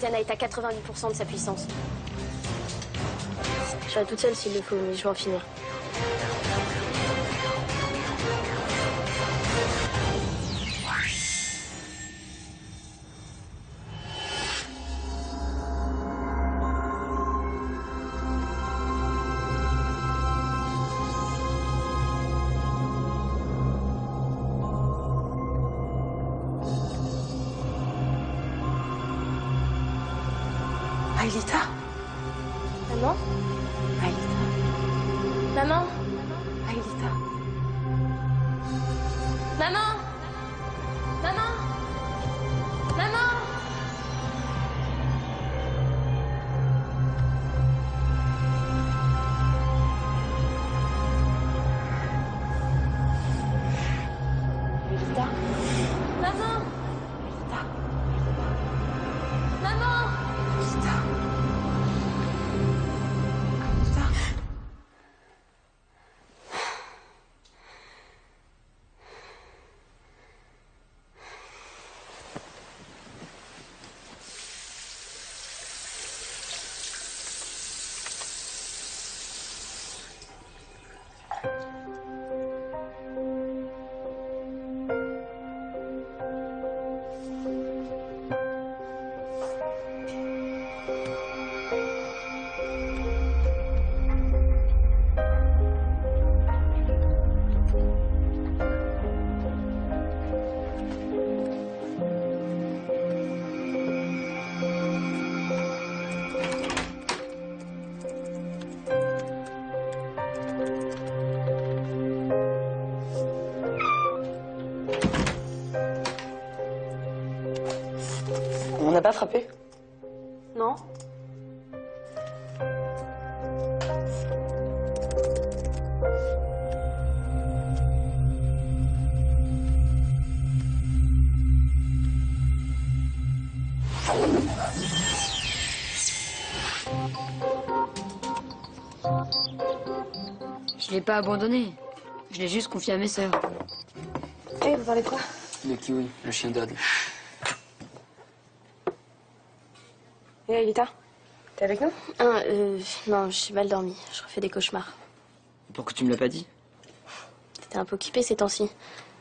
Xana est à 90% de sa puissance. Je serai toute seule s'il le faut, mais je vais en finir. Aelita? Maman? Aelita? Maman? Aelita? Maman? Maman? Maman? Aelita? Maman? Aelita? Maman? Aelita? Aelita? On n'a pas frappé? Non? Je l'ai pas abandonné. Je l'ai juste confié à mes sœurs. Eh, vous parlez de quoi? Le kiwi, le chien d'Odd. Et Aelita? T'es avec nous? Non, j'ai mal dormi. Je refais des cauchemars. Pourquoi tu me l'as pas dit? T'étais un peu occupée ces temps-ci.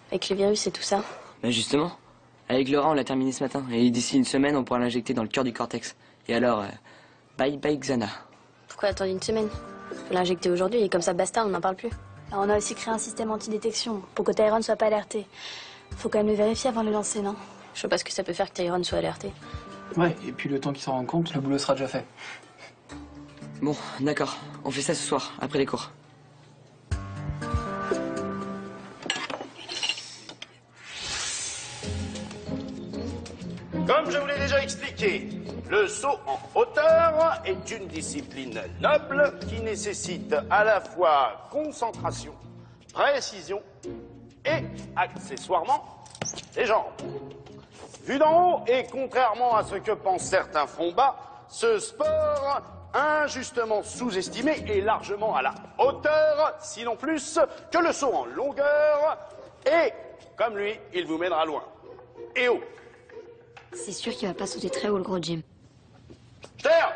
Avec le virus et tout ça. Ben justement, avec Laura, on l'a terminé ce matin. Et d'ici une semaine, on pourra l'injecter dans le cœur du cortex. Et alors, bye bye Xana. Pourquoi attendre une semaine? Faut l'injecter aujourd'hui et comme ça basta, on n'en parle plus. Alors on a aussi créé un système antidétection pour que Tyrone soit pas alerté. Faut quand même le vérifier avant de le lancer, non? Je sais pas ce que ça peut faire que Tyrone soit alerté. Ouais, et puis le temps qu'il s'en rende compte, le boulot sera déjà fait. Bon, d'accord. On fait ça ce soir, après les cours. Comme je vous l'ai déjà expliqué, le saut en hauteur est une discipline noble qui nécessite à la fois concentration, précision et, accessoirement, les jambes. Vu d'en haut, et contrairement à ce que pensent certains fonds bas, ce sport, injustement sous-estimé, est largement à la hauteur, sinon plus, que le saut en longueur. Et, comme lui, il vous mènera loin. Et haut. C'est sûr qu'il va pas sauter très haut, le gros Jim. Stern,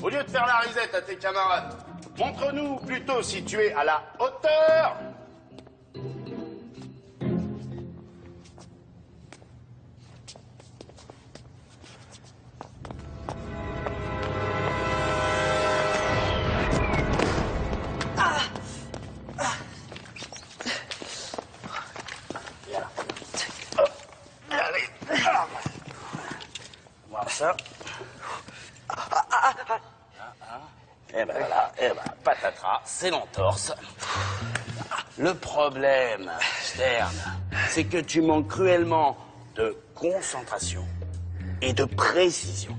au lieu de faire la risette à tes camarades, montre-nous plutôt si tu es à la hauteur. Voir ça. Et ben voilà, et ben patatras, c'est l'entorse. Le problème, Stern, c'est que tu manques cruellement de concentration et de précision.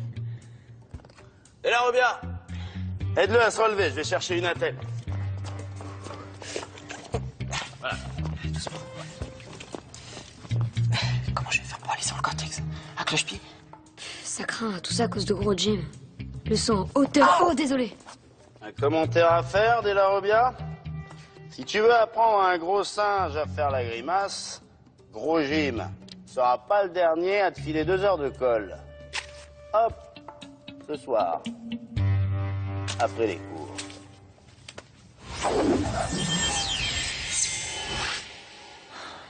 Et là, Robia, aide-le à se relever, je vais chercher une attelle. Voilà, doucement. Comment je vais faire pour aller sur le cortex? À cloche-pied? Ça craint, tout ça à cause de gros Jim. Le son en hauteur. Oh, désolé. Un commentaire à faire, Della Robia? Si tu veux apprendre à un gros singe à faire la grimace, gros Jim sera pas le dernier à te filer 2 heures de colle. Hop, ce soir, après les cours.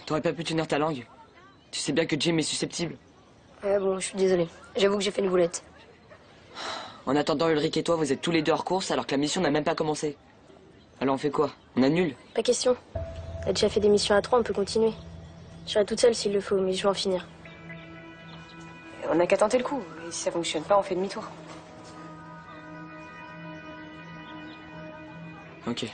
T'aurais pas pu tenir ta langue. Tu sais bien que Jim est susceptible. Bon, je suis désolée. J'avoue que j'ai fait une boulette. En attendant, Ulrich et toi, vous êtes tous les deux hors course alors que la mission n'a même pas commencé. Alors on fait quoi? On annule? Pas question. T'as déjà fait des missions à 3, on peut continuer. Je serai toute seule s'il le faut, mais je vais en finir. On n'a qu'à tenter le coup. Et si ça fonctionne pas, on fait demi-tour. Ok.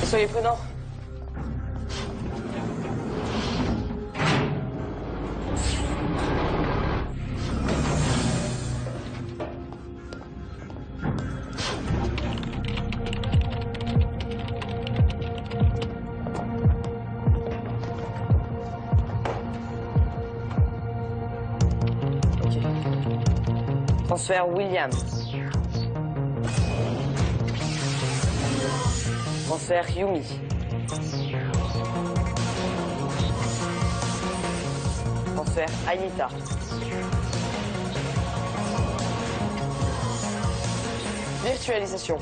Soyez prudents. Transfert William. Transfert Yumi. Transfert Anita. Virtualisation.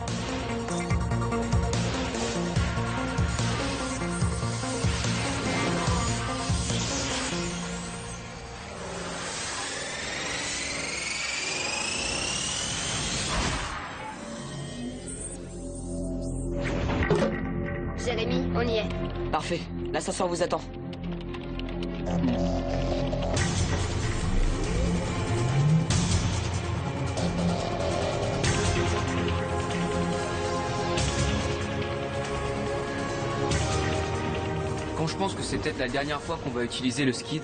Jérémy, on y est. Parfait. L'ascenseur vous attend. Quand je pense que c'est peut-être la dernière fois qu'on va utiliser le skid,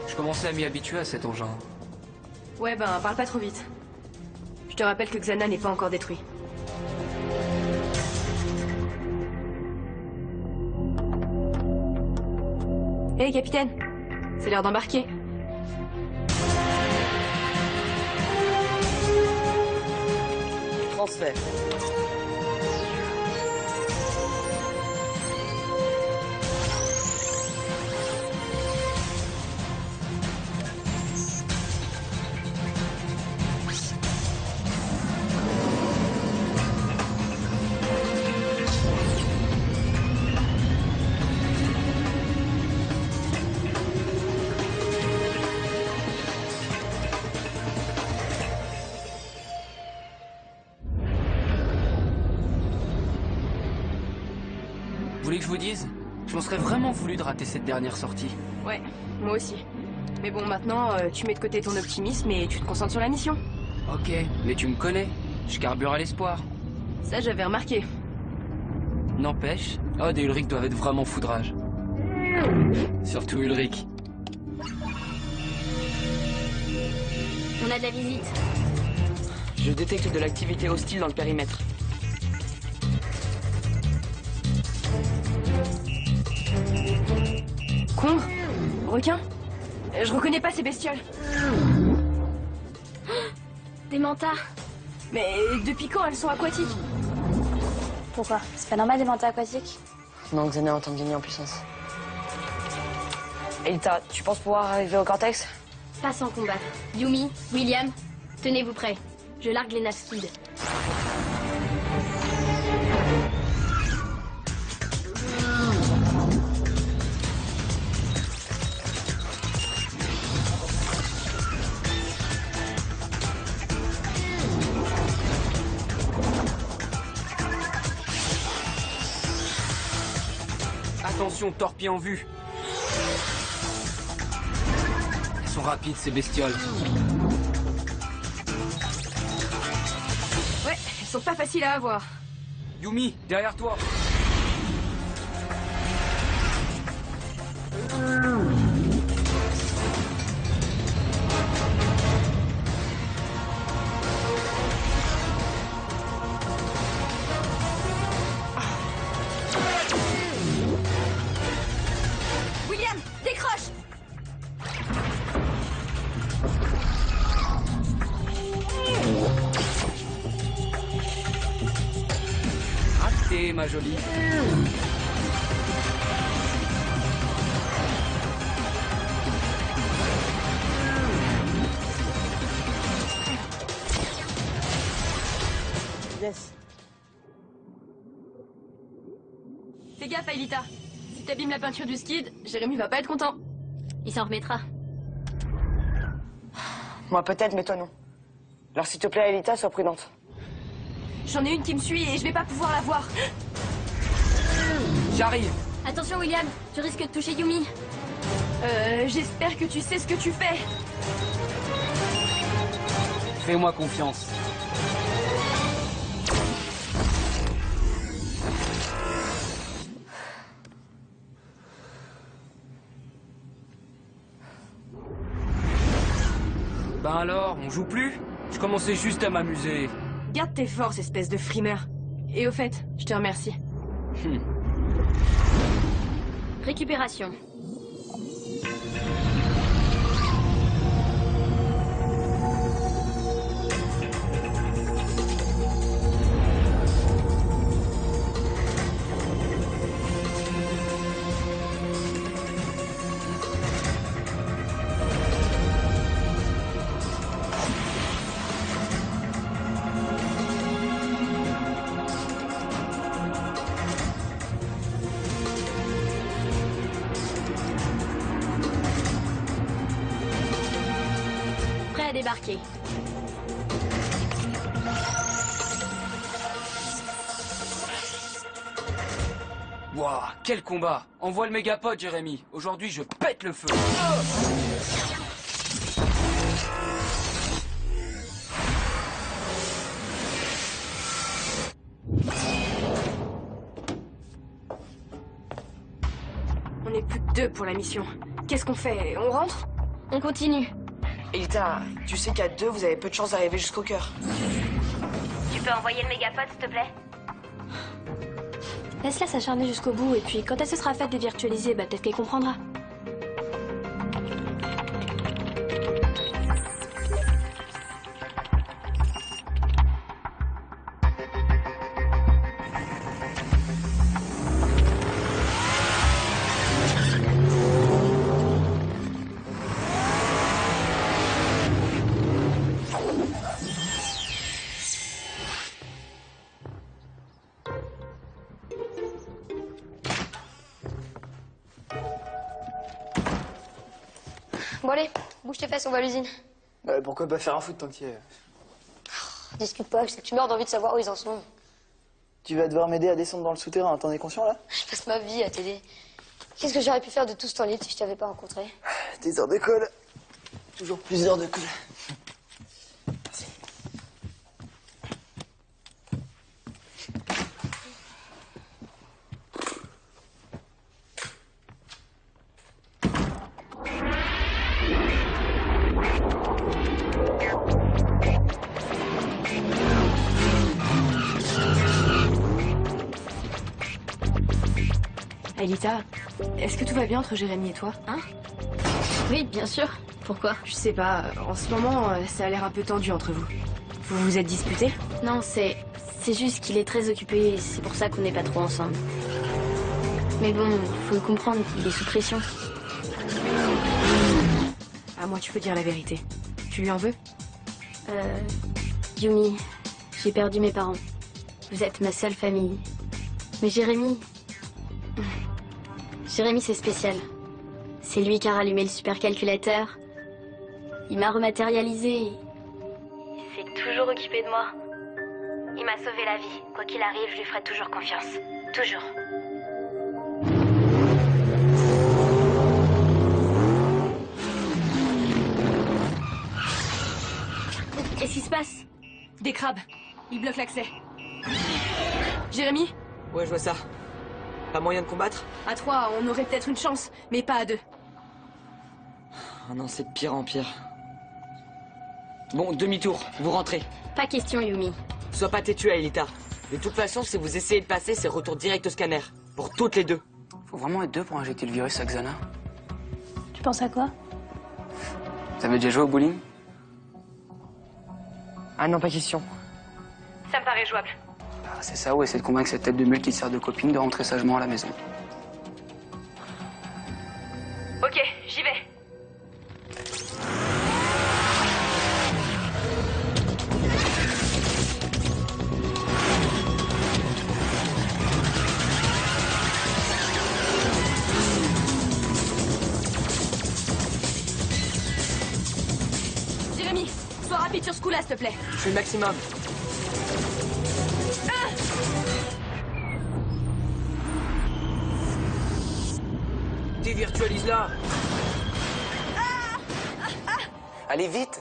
je commençais à m'y habituer à cet engin. Ouais, ben, parle pas trop vite. Je te rappelle que Xana n'est pas encore détruit. Hé, capitaine, c'est l'heure d'embarquer. Transfert. Vous voulez que je vous dise? Je m'en serais vraiment voulu de rater cette dernière sortie. Ouais, moi aussi. Mais bon, maintenant, tu mets de côté ton optimisme et tu te concentres sur la mission. Ok, mais tu me connais. Je carbure à l'espoir. Ça, j'avais remarqué. N'empêche, Odd et Ulrich doivent être vraiment foudrage. Surtout Ulrich. On a de la visite. Je détecte de l'activité hostile dans le périmètre. Congre? Requin? Je reconnais pas ces bestioles. Des mantas. Mais depuis quand elles sont aquatiques? Pourquoi? C'est pas normal des mantas aquatiques? Non, Xana est en train de gagner en puissance. Elita, tu penses pouvoir arriver au cortex? Pas sans combat. Yumi, William, tenez-vous prêts. Je largue les Navskid. Attention, torpille en vue. Elles sont rapides, ces bestioles. Ouais, elles sont pas faciles à avoir. Yumi, derrière toi. William, décroche! Raté, ma jolie. Yes. Fais gaffe, Aelita. Si t'abîmes la peinture du skid, Jérémy va pas être content. Il s'en remettra. Moi peut-être, mais toi non. Alors s'il te plaît, Aelita, sois prudente. J'en ai une qui me suit et je vais pas pouvoir la voir. J'arrive. Attention, William, tu risques de toucher Yumi. J'espère que tu sais ce que tu fais. Fais-moi confiance. Ben alors, on joue plus? Je commençais juste à m'amuser. Garde tes forces, espèce de frimeur. Et au fait, je te remercie. Récupération. Prêt à débarquer. Wouah, quel combat! Envoie le mégapode, Jérémy. Aujourd'hui, je pète le feu. On est plus que 2 pour la mission. Qu'est-ce qu'on fait? On rentre? On continue. Aelita, tu sais qu'à 2, vous avez peu de chance d'arriver jusqu'au cœur. Tu peux envoyer le mégapode, s'il te plaît? Laisse-la s'acharner jusqu'au bout, et puis quand elle se sera faite dévirtualiser, bah peut-être qu'elle comprendra. Bon allez, bouge tes fesses, on va à l'usine. Pourquoi pas faire un foot tant qu'il y est? Discute pas, je sais que tu meurs d'envie de savoir où ils en sont. Tu vas devoir m'aider à descendre dans le souterrain, t'en es conscient là? Je passe ma vie à t'aider. Qu'est-ce que j'aurais pu faire de tout ce temps libre si je t'avais pas rencontré? Des heures de colle. Toujours plus d'heures de colle. Merci. Aelita, est-ce que tout va bien entre Jérémy et toi? Hein? Oui, bien sûr. Pourquoi? Je sais pas, en ce moment, ça a l'air un peu tendu entre vous. Vous vous êtes disputés? Non, c'est juste qu'il est très occupé, et c'est pour ça qu'on n'est pas trop ensemble. Mais bon, faut le comprendre, il est sous pression. À moi, tu peux dire la vérité. Tu lui en veux? Yumi, j'ai perdu mes parents. Vous êtes ma seule famille. Mais Jérémy... Jérémy, c'est spécial. C'est lui qui a rallumé le supercalculateur. Il m'a rematérialisé. Il s'est toujours occupé de moi. Il m'a sauvé la vie. Quoi qu'il arrive, je lui ferai toujours confiance. Toujours. Qu'est-ce qui se passe? Des crabes. Ils bloquent l'accès. Jérémy? Ouais, je vois ça. Pas moyen de combattre? À 3, on aurait peut-être une chance, mais pas à 2. Oh non, c'est de pire en pire. Bon, demi-tour, vous rentrez. Pas question, Yumi. Sois pas têtu, Aelita. De toute façon, si vous essayez de passer, c'est retour direct au scanner. Pour toutes les deux. Faut vraiment être 2 pour injecter le virus à Xana. Tu penses à quoi? Vous avez déjà joué au bowling? Ah non, pas question. Ça me paraît jouable. C'est ça, ou essayer de convaincre cette tête de mule qui te sert de copine de rentrer sagement à la maison. Ok, j'y vais. rapide sur ce coup-là, s'il te plaît. Je fais le maximum. Dévirtualise-la. Allez vite.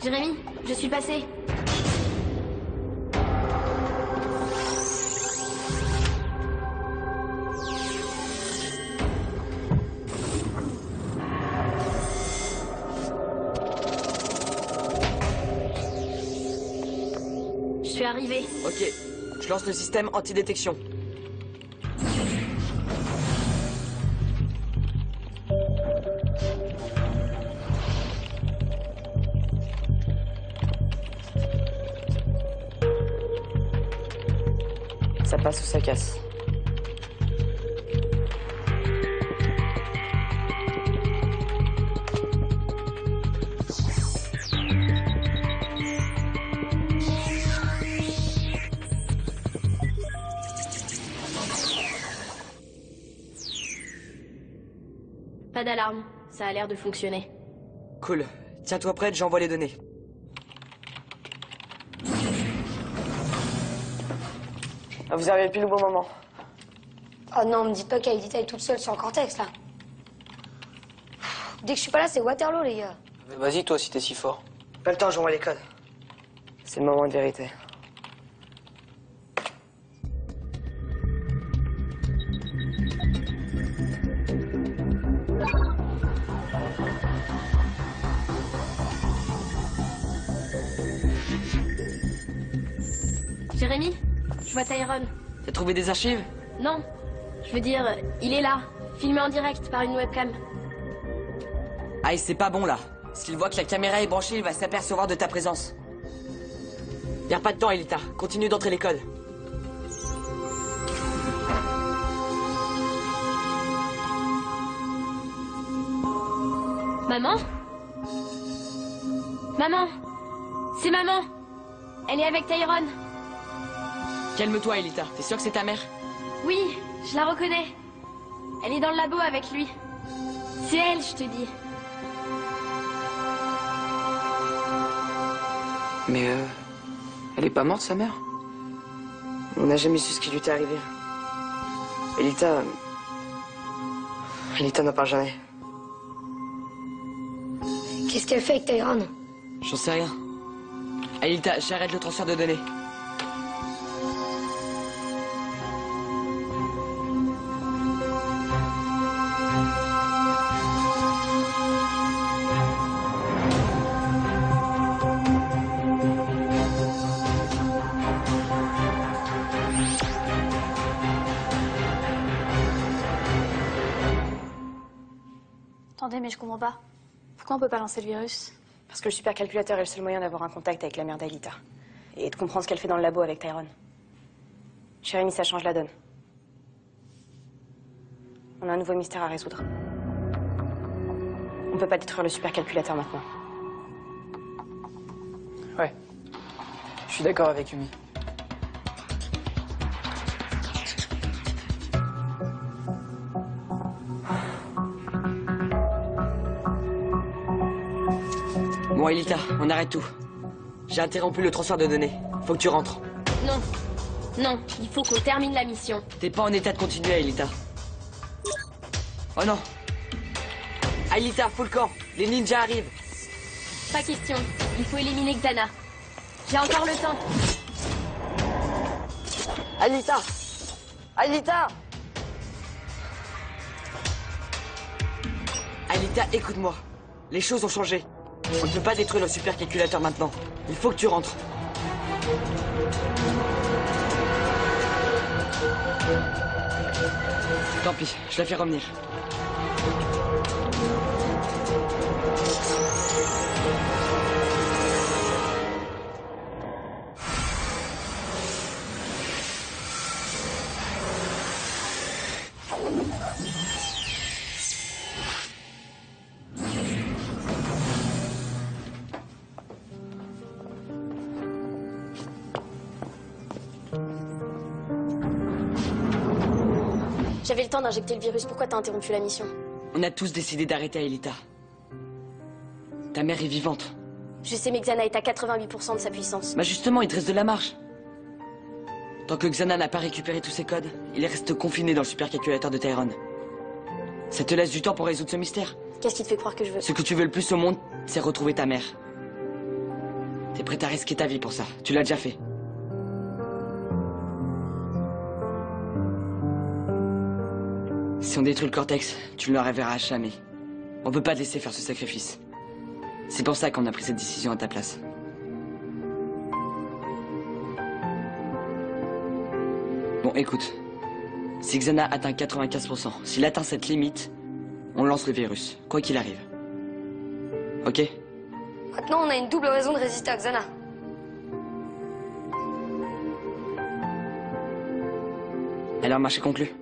Jérémy, je suis passé. Je suis arrivée. Ok, je lance le système anti-détection. Ça passe ou ça casse. Pas d'alarme, ça a l'air de fonctionner. Cool. Tiens-toi prête, j'envoie les données. Vous arrivez pile au bon moment. Oh non, me dites pas qu'Aelita est toute seule sur le Cortex, là. Dès que je suis pas là, c'est Waterloo, les gars. Vas-y, toi, si t'es si fort. Pas le temps, j'envoie les codes. C'est le moment de vérité. Jérémy, je vois Tyrone. T'as trouvé des archives? Non, je veux dire, il est là, filmé en direct par une webcam. Ah, c'est pas bon là. S'il voit que la caméra est branchée, il va s'apercevoir de ta présence. Perds pas de temps, Elita. Continue d'entrer les codes. Maman? Maman? C'est maman! Elle est avec Tyrone. Calme-toi, Elita. T'es sûre que c'est ta mère? Oui, je la reconnais. Elle est dans le labo avec lui. C'est elle, je te dis. Mais elle est pas morte, sa mère? On n'a jamais su ce qui lui était arrivé. Elita... Elita n'en parle jamais. Qu'est-ce qu'elle fait avec Tyrone? J'en sais rien. Elita, j'arrête le transfert de données. Attendez, mais je comprends pas. Pourquoi on peut pas lancer le virus? Parce que le supercalculateur est le seul moyen d'avoir un contact avec la mère d'Aelita. Et de comprendre ce qu'elle fait dans le labo avec Tyrone. Jérémy, ça change la donne. On a un nouveau mystère à résoudre. On peut pas détruire le supercalculateur maintenant. Ouais. Je suis d'accord avec Yumi. Bon, Elita, on arrête tout. J'ai interrompu le transfert de données. Faut que tu rentres. Non. Non, il faut qu'on termine la mission. T'es pas en état de continuer, Elita. Oh non. Elita, full camp. Les ninjas arrivent. Pas question. Il faut éliminer Xana. J'ai encore le temps. Aelita! Aelita! Elita, écoute-moi. Les choses ont changé. On ne peut pas détruire le supercalculateur maintenant. Il faut que tu rentres. Tant pis, je la fais revenir. J'avais le temps d'injecter le virus, pourquoi t'as interrompu la mission? On a tous décidé d'arrêter Aelita. Ta mère est vivante. Je sais, mais Xana est à 88% de sa puissance. Bah justement, il te reste de la marge. Tant que Xana n'a pas récupéré tous ses codes, il reste confiné dans le supercalculateur de Tyrone. Ça te laisse du temps pour résoudre ce mystère. Qu'est-ce qui te fait croire que je veux? Ce que tu veux le plus au monde, c'est retrouver ta mère. T'es prête à risquer ta vie pour ça. Tu l'as déjà fait. Si on détruit le cortex, tu ne le reverras jamais. On peut pas te laisser faire ce sacrifice. C'est pour ça qu'on a pris cette décision à ta place. Bon, écoute. Si Xana atteint 95%, s'il atteint cette limite, on lance le virus, quoi qu'il arrive. Ok? Maintenant, on a une double raison de résister à Xana. Alors, marché conclu.